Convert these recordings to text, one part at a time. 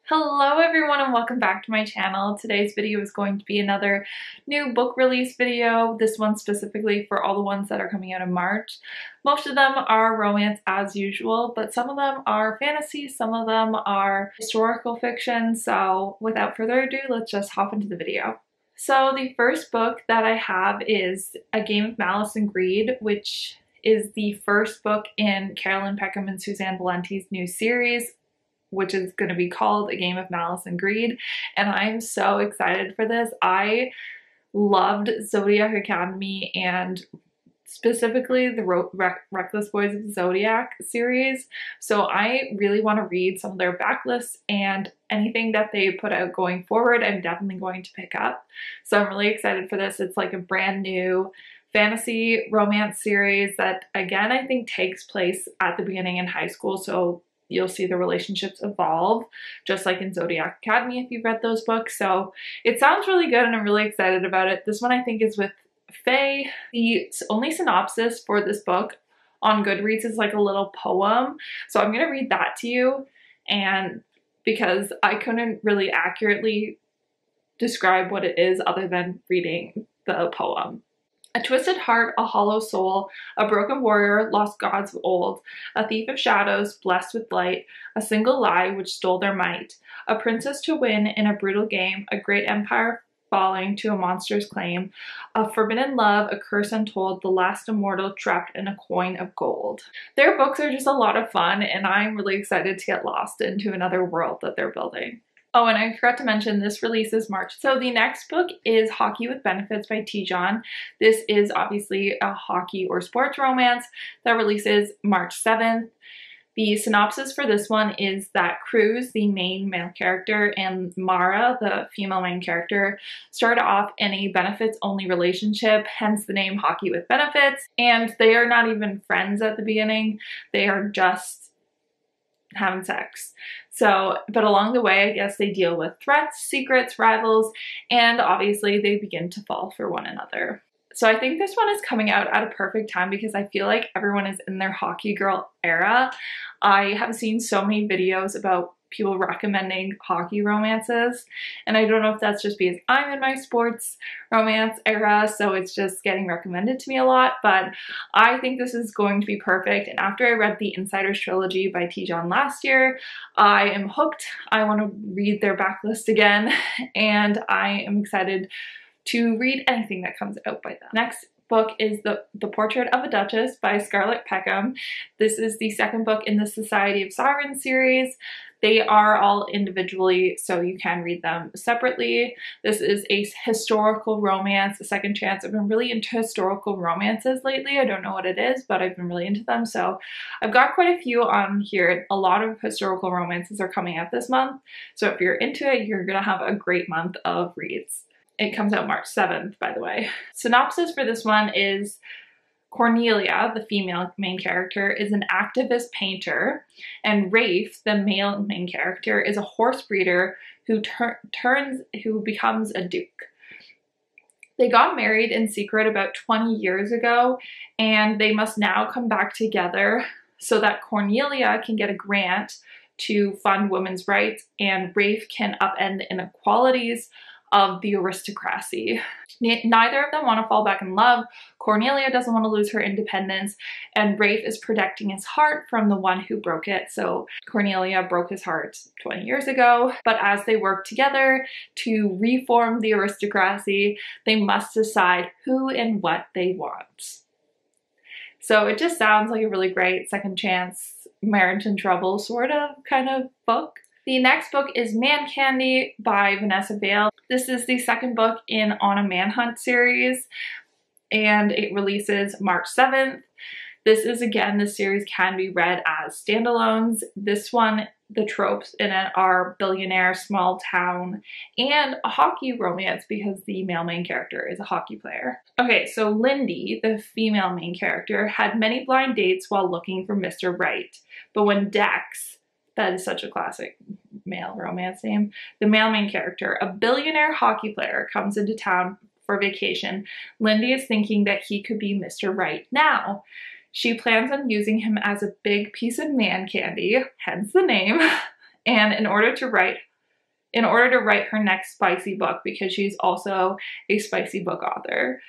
Hello everyone and welcome back to my channel. Today's video is going to be another new book release video, this one specifically for all the ones that are coming out in March. Most of them are romance as usual, but some of them are fantasy, some of them are historical fiction, so without further ado, let's just hop into the video. So the first book that I have is A Game of Malice and Greed, which is the first book in Carolyn Peckham and Suzanne Valenti's new series, which is going to be called A Game of Malice and Greed, and I'm so excited for this. I loved Zodiac Academy and specifically the Reckless Boys of Zodiac series, so I really want to read some of their backlists, and anything that they put out going forward I'm definitely going to pick up. So I'm really excited for this. It's like a brand new fantasy romance series that, again, I think takes place at the beginning in high school, so you'll see the relationships evolve, just like in Zodiac Academy if you've read those books. So it sounds really good and I'm really excited about it. This one I think is with Faye. The only synopsis for this book on Goodreads is like a little poem. So I'm gonna read that to you, and because I couldn't really accurately describe what it is other than reading the poem. A twisted heart, a hollow soul, a broken warrior, lost gods of old, a thief of shadows, blessed with light, a single lie which stole their might, a princess to win in a brutal game, a great empire falling to a monster's claim, a forbidden love, a curse untold, the last immortal trapped in a coin of gold. Their books are just a lot of fun, and I'm really excited to get lost into another world that they're building. Oh, and I forgot to mention this releases March. So the next book is Hockey with Benefits by Tijan. This is obviously a hockey or sports romance that releases March 7th. The synopsis for this one is that Cruz, the main male character, and Mara, the female main character, start off in a benefits-only relationship, hence the name Hockey with Benefits, and they are not even friends at the beginning. They are just having sex. So, but along the way, I guess they deal with threats, secrets, rivals, and obviously they begin to fall for one another. So I think this one is coming out at a perfect time because I feel like everyone is in their hockey girl era. I have seen so many videos about people recommending hockey romances, and I don't know if that's just because I'm in my sports romance era, so it's just getting recommended to me a lot, but I think this is going to be perfect. And after I read the Insiders trilogy by Tijan last year, I am hooked. I want to read their backlist again, and I am excited to read anything that comes out by them. Next book is the Portrait of a Duchess by Scarlett Peckham. This is the second book in the Society of Sirens series. They are all individually, so you can read them separately. This is a historical romance, a second chance. I've been really into historical romances lately. I don't know what it is, but I've been really into them. So I've got quite a few on here. A lot of historical romances are coming out this month. So if you're into it, you're gonna have a great month of reads. It comes out March 7th, by the way. Synopsis for this one is Cornelia, the female main character, is an activist painter, and Rafe, the male main character, is a horse breeder who becomes a duke. They got married in secret about 20 years ago, and they must now come back together so that Cornelia can get a grant to fund women's rights, and Rafe can upend the inequalities of the aristocracy. Neither of them want to fall back in love. Cornelia doesn't want to lose her independence, and Rafe is protecting his heart from the one who broke it. So Cornelia broke his heart 20 years ago, but as they work together to reform the aristocracy, they must decide who and what they want. So it just sounds like a really great second chance, marriage in trouble sort of kind of book. The next book is Man Candy by Vanessa Vale. This is the second book in On a Manhunt series, and it releases March 7th. This is, again, this series can be read as standalones. This one, the tropes in it are billionaire, small town, and a hockey romance because the male main character is a hockey player. Okay, so Lindy, the female main character, had many blind dates while looking for Mr. Right. But when Dex, that is such a classic male romance name, the male main character, a billionaire hockey player, comes into town for vacation, Lindy is thinking that he could be Mr. Right now. She plans on using him as a big piece of man candy, hence the name, and in order to right in order to write her next spicy book, because she's also a spicy book author.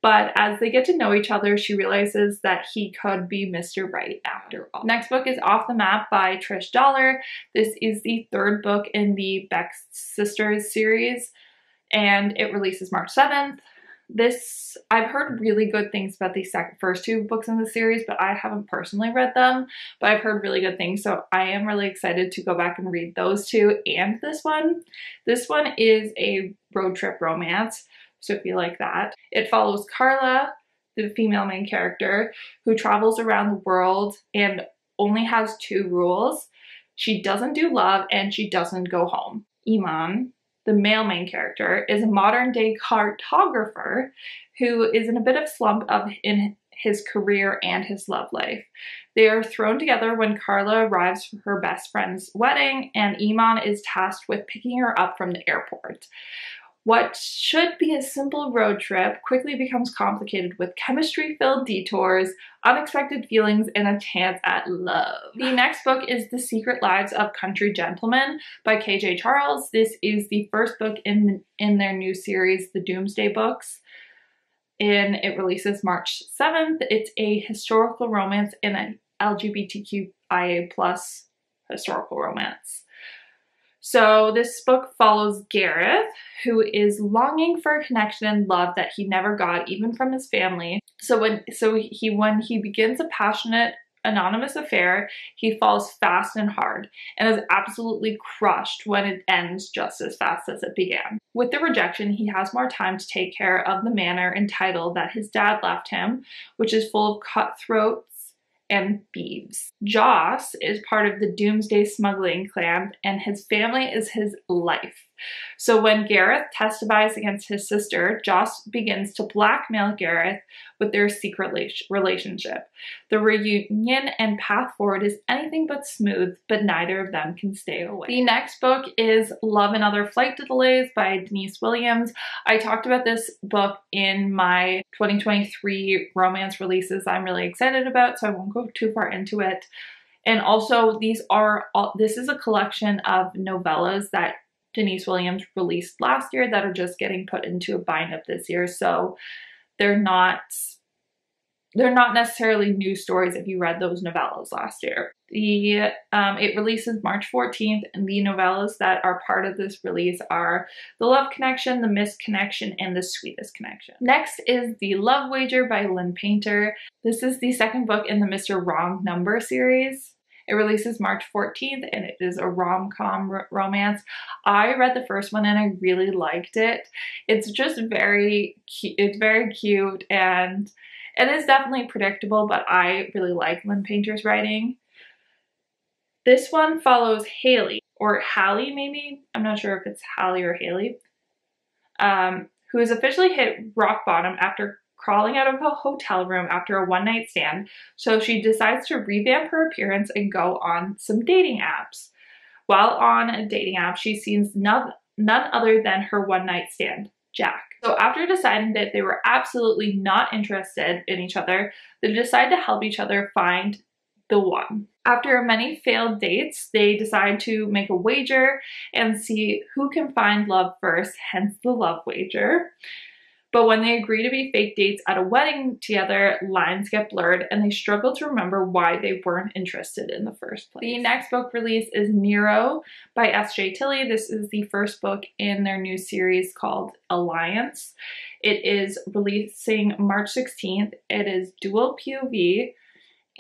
But as they get to know each other, she realizes that he could be Mr. Right after all. Next book is Off the Map by Trish Dollar. This is the third book in the Spinsters series, and it releases March 7th. This, I've heard really good things about the first two books in the series, but I haven't personally read them, but I've heard really good things, so I am really excited to go back and read those two and this one. This one is a road trip romance, so if you like that. It follows Carla, the female main character, who travels around the world and only has two rules. She doesn't do love and she doesn't go home. Iman, the male main character, is a modern-day cartographer who is in a bit of slump in his career and his love life. They are thrown together when Carla arrives for her best friend's wedding, and Iman is tasked with picking her up from the airport. What should be a simple road trip quickly becomes complicated with chemistry-filled detours, unexpected feelings, and a chance at love. The next book is The Secret Lives of Country Gentlemen by KJ Charles. This is the first book in their new series, the Doomsday Books, and it releases March 7th. It's a historical romance and an LGBTQIA+ historical romance. So this book follows Gareth, who is longing for a connection and love that he never got, even from his family. So when he begins a passionate, anonymous affair, he falls fast and hard and is absolutely crushed when it ends just as fast as it began. With the rejection, he has more time to take care of the manor and title that his dad left him, which is full of cutthroats and thieves. Joss is part of the Doomsday smuggling clan, and his family is his life. So when Gareth testifies against his sister, Joss begins to blackmail Gareth with their secret relationship. The reunion and path forward is anything but smooth, but neither of them can stay away. The next book is Love and Other Flight Delays by Denise Williams. I talked about this book in my 2023 romance releases I'm really excited about, so I won't go too far into it. And also, this is a collection of novellas that Denise Williams released last year that are just getting put into a bind-up this year, so they're not necessarily new stories if you read those novellas last year. It releases March 14th, and the novellas that are part of this release are The Love Connection, The Missed Connection, and The Sweetest Connection. Next is The Love Wager by Lynn Painter. This is the second book in the Mr. Wrong Number series. It releases March 14th, and it is a rom-com romance. I read the first one and I really liked it. It's just very cute. It's very cute, and it is definitely predictable, but I really like Lynn Painter's writing. This one follows Hayley, or Hallie maybe? I'm not sure if it's Hallie or Hayley, who has officially hit rock bottom after crawling out of a hotel room after a one-night stand, so she decides to revamp her appearance and go on some dating apps. While on a dating app, she sees none other than her one-night stand, Jack. So after deciding that they were absolutely not interested in each other, they decide to help each other find the one. After many failed dates, they decide to make a wager and see who can find love first, hence the love wager. But when they agree to be fake dates at a wedding together, lines get blurred and they struggle to remember why they weren't interested in the first place. The next book release is Nero by S.J. Tilley. This is the first book in their new series called Alliance. It is releasing March 16th. It is dual POV,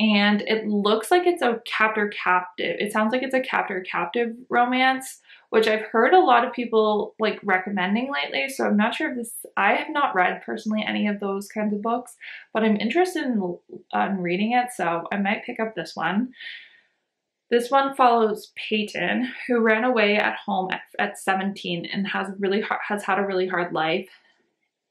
and it looks like it's a captor-captive. It sounds like it's a captor-captive romance, which I've heard a lot of people like recommending lately, so I'm not sure if this, I have not read personally any of those kinds of books, but I'm interested in reading it, so I might pick up this one. This one follows Peyton, who ran away at home at 17 and has had a really hard life,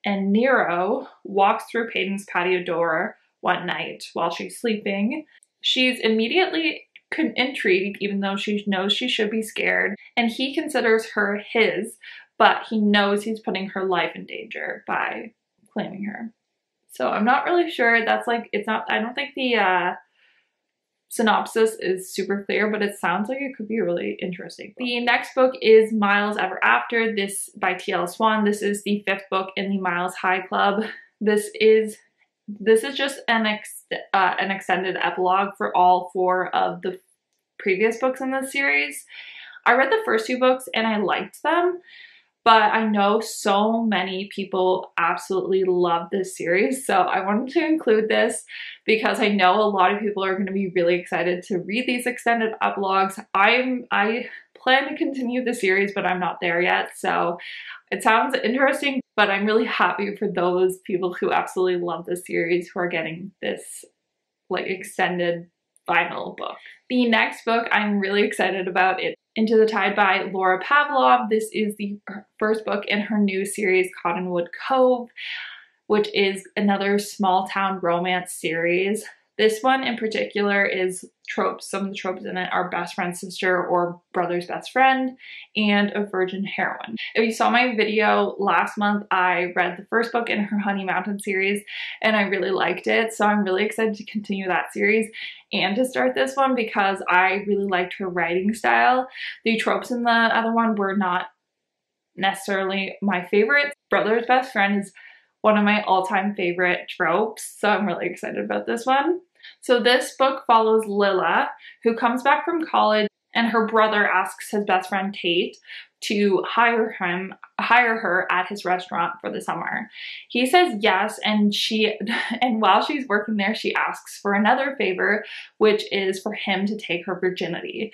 and Nero walks through Peyton's patio door one night while she's sleeping. She's immediately intrigued, even though she knows she should be scared, and he considers her his, but he knows he's putting her life in danger by claiming her. So I'm not really sure. That's like, it's not, I don't think the synopsis is super clear, but it sounds like it could be a really interesting book. The next book is Miles Ever After, this by T.L. Swan. This is the 5th book in the Miles High Club. This is just an extended epilogue for all 4 of the previous books in this series. I read the first 2 books and I liked them, but I know so many people absolutely love this series, so I wanted to include this because I know a lot of people are going to be really excited to read these extended epilogues. I plan to continue the series, but I'm not there yet, so it sounds interesting, but I'm really happy for those people who absolutely love this series who are getting this like extended final book. The next book I'm really excited about is Into the Tide by Laura Pavlov. This is the first book in her new series Cottonwood Cove, which is another small town romance series. This one in particular is tropes. Some of the tropes in it are best friend sister or brother's best friend and a virgin heroine. If you saw my video last month, I read the first book in her Honey Mountain series and I really liked it. So I'm really excited to continue that series and to start this one because I really liked her writing style. The tropes in the other one were not necessarily my favorite. Brother's best friend is one of my all-time favorite tropes, so I'm really excited about this one. So this book follows Lila, who comes back from college, and her brother asks his best friend Tate to hire her at his restaurant for the summer. He says yes, and while she's working there, she asks for another favor, which is for him to take her virginity.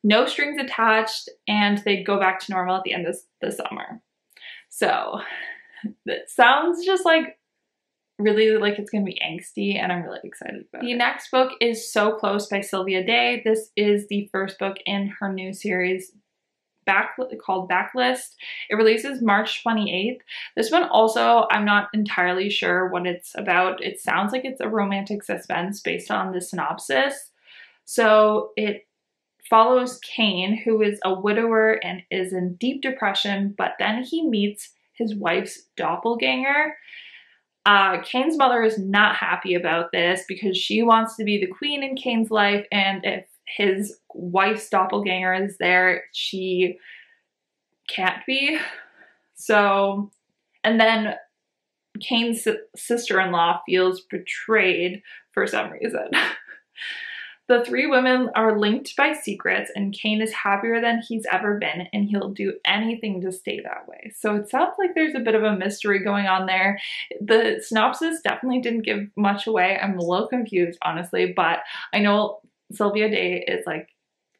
No strings attached, and they'd go back to normal at the end of the summer. So that sounds just like really like it's gonna be angsty, and I'm really excited about it. The next book is So Close by Sylvia Day. This is the first book in her new series called Backlist. It releases March 28th. This one also, I'm not entirely sure what it's about. It sounds like it's a romantic suspense based on the synopsis. So it follows Kane, who is a widower and is in deep depression, but then he meets his wife's doppelganger. Kane's mother is not happy about this because she wants to be the queen in Kane's life, and if his wife's doppelganger is there, she can't be. So, and then Kane's sister-in-law feels betrayed for some reason. The 3 women are linked by secrets, and Kane is happier than he's ever been, and he'll do anything to stay that way. So it sounds like there's a bit of a mystery going on there. The synopsis definitely didn't give much away. I'm a little confused, honestly, but I know Sylvia Day is like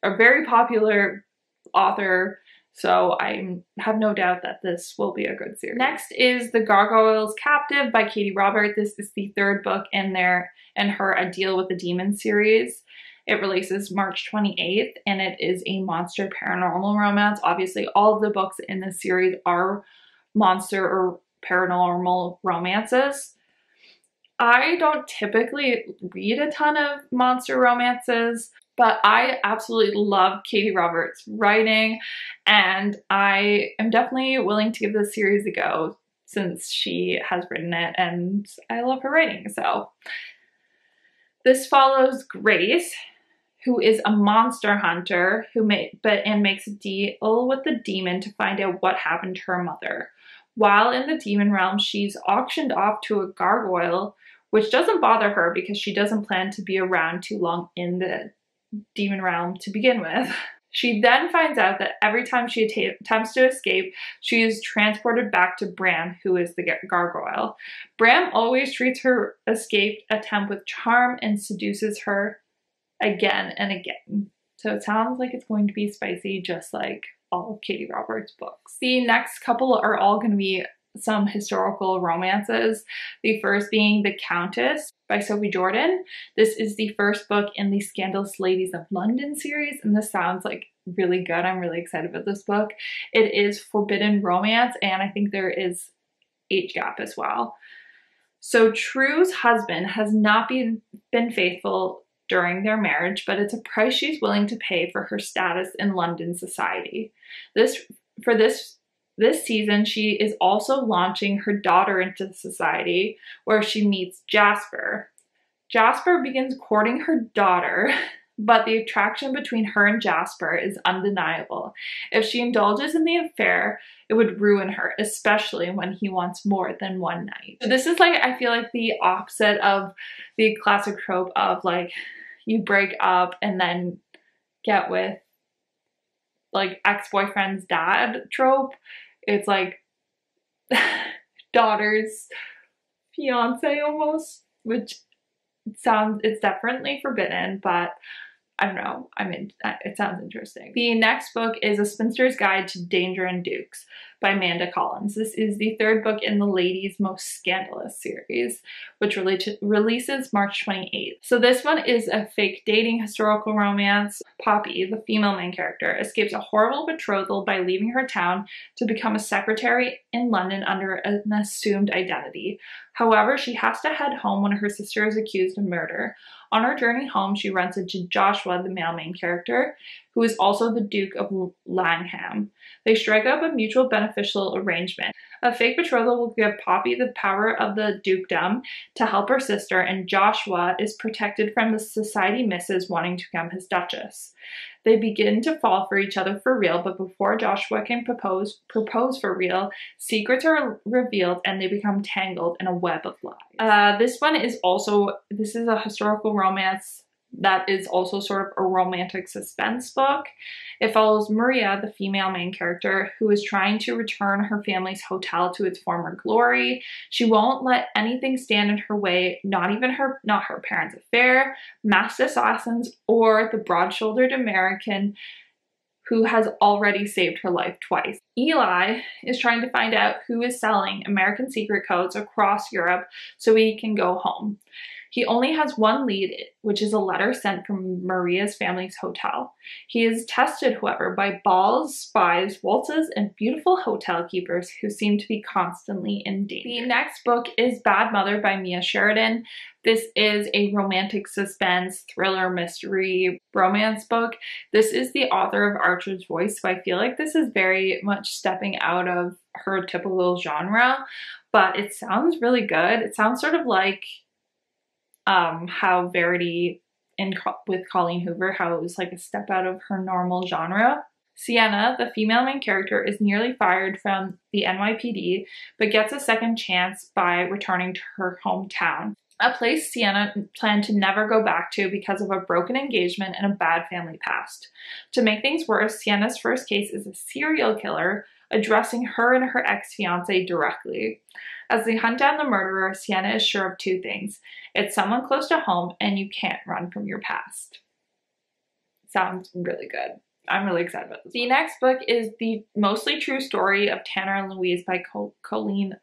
a very popular author, so I have no doubt that this will be a good series. Next is The Gargoyle's Captive by Katie Robert. This is the 3rd book in her A Deal with the Demon series. It releases March 28th, and it is a monster paranormal romance. Obviously, all of the books in this series are monster or paranormal romances. I don't typically read a ton of monster romances, but I absolutely love Katie Roberts' writing, and I am definitely willing to give this series a go since she has written it, and I love her writing. So this follows Grace, who is a monster hunter and makes a deal with the demon to find out what happened to her mother. While in the demon realm, she's auctioned off to a gargoyle, which doesn't bother her because she doesn't plan to be around too long in the demon realm to begin with. She then finds out that every time she attempts to escape, she is transported back to Bram, who is the gargoyle. Bram always treats her escape attempt with charm and seduces her again and again. So it sounds like it's going to be spicy, just like all of Katie Roberts' books. The next couple are all going to be some historical romances. The first being The Countess by Sophie Jordan. This is the first book in the Scandalous Ladies of London series, and this sounds like really good. I'm really excited about this book. It is forbidden romance, and I think there is age gap as well. So True's husband has not been faithful during their marriage, but it's a price she's willing to pay for her status in London society. This season, she is also launching her daughter into society, where she meets Jasper. Jasper begins courting her daughter, but the attraction between her and Jasper is undeniable. If she indulges in the affair, it would ruin her, especially when he wants more than one night. So this is like, I feel like the opposite of the classic trope of like you break up and then get with like ex-boyfriend's dad trope. It's like daughter's fiance almost, which it's definitely forbidden, but I don't know, it sounds interesting. The next book is A Spinster's Guide to Danger and Dukes by Amanda Collins. This is the third book in the Ladies Most Scandalous series, which releases March 28th. So this one is a fake dating historical romance. Poppy, the female main character, escapes a horrible betrothal by leaving her town to become a secretary in London under an assumed identity. However, she has to head home when her sister is accused of murder. On her journey home, she runs into Joshua, the male main character, who is also the Duke of Langham. They strike up a mutual beneficial arrangement. A fake betrothal will give Poppy the power of the dukedom to help her sister, and Joshua is protected from the society misses wanting to become his Duchess. They begin to fall for each other for real, but before Joshua can propose for real, secrets are revealed and they become tangled in a web of lies. This is a historical romance that is also sort of a romantic suspense book. It follows Maria, the female main character, who is trying to return her family's hotel to its former glory. She won't let anything stand in her way, not her parents' affair, masked assassins, or the broad-shouldered American who has already saved her life twice. Eli is trying to find out who is selling American secret codes across Europe so he can go home. He only has one lead, which is a letter sent from Maria's family's hotel. He is tested, however, by balls, spies, waltzes, and beautiful hotel keepers who seem to be constantly in danger. The next book is Bad Mother by Mia Sheridan. This is a romantic suspense, thriller, mystery, romance book. This is the author of Archer's Voice, so I feel like this is very much stepping out of her typical genre, but it sounds really good. It sounds sort of like how Verity with Colleen Hoover, how it was like a step out of her normal genre. Sienna, the female main character, is nearly fired from the NYPD, but gets a second chance by returning to her hometown, a place Sienna planned to never go back to because of a broken engagement and a bad family past. To make things worse, Sienna's first case is a serial killer addressing her and her ex-fiancé directly. As they hunt down the murderer, Sienna is sure of two things. It's someone close to home, and you can't run from your past. Sounds really good. I'm really excited about this. The next book is The Mostly True Story of Tanner and Louise by Colleen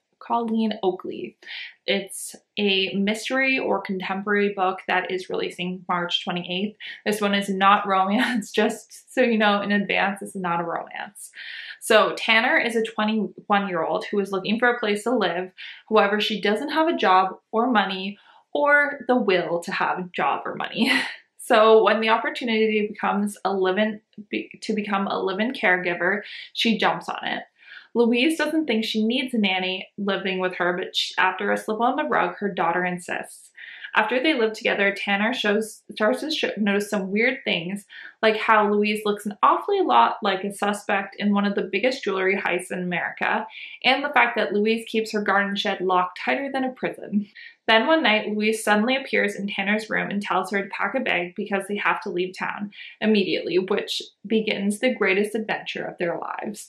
Oakley. It's a mystery or contemporary book that is releasing March 28th. This one is not romance, just so you know in advance, this is not a romance. So Tanner is a 21-year-old who is looking for a place to live. However, she doesn't have a job or money or the will to have a job or money. So when the opportunity become a live-in caregiver, she jumps on it. Louise doesn't think she needs a nanny living with her, but after a slip on the rug, her daughter insists. After they live together, Tanner starts to notice some weird things, like how Louise looks an awfully lot like a suspect in one of the biggest jewelry heists in America, and the fact that Louise keeps her garden shed locked tighter than a prison. Then one night, Louise suddenly appears in Tanner's room and tells her to pack a bag because they have to leave town immediately, which begins the greatest adventure of their lives.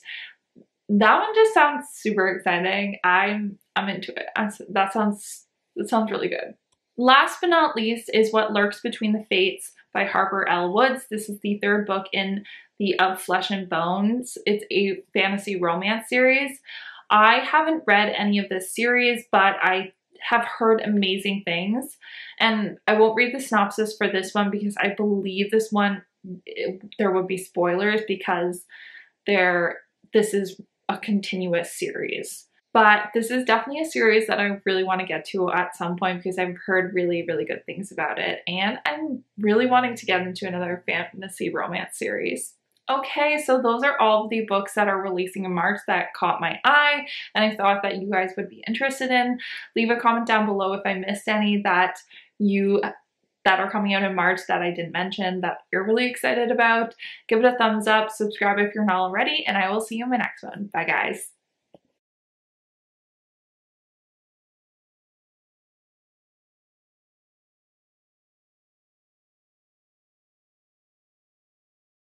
That one just sounds super exciting. I'm into it. That sounds really good. Last but not least is What Lurks Between the Fates by Harper L. Woods. This is the third book in the Of Flesh and Bones. It's a fantasy romance series. I haven't read any of this series, but I have heard amazing things. And I won't read the synopsis for this one because I believe this one, there would be spoilers because this is a continuous series. But this is definitely a series that I really want to get to at some point because I've heard really, really good things about it. And I'm really wanting to get into another fantasy romance series. Okay, so those are all of the books that are releasing in March that caught my eye and I thought that you guys would be interested in. Leave a comment down below if I missed any that you that are coming out in March that I didn't mention that you're really excited about. Give it a thumbs up, subscribe if you're not already, and I will see you in my next one. Bye guys.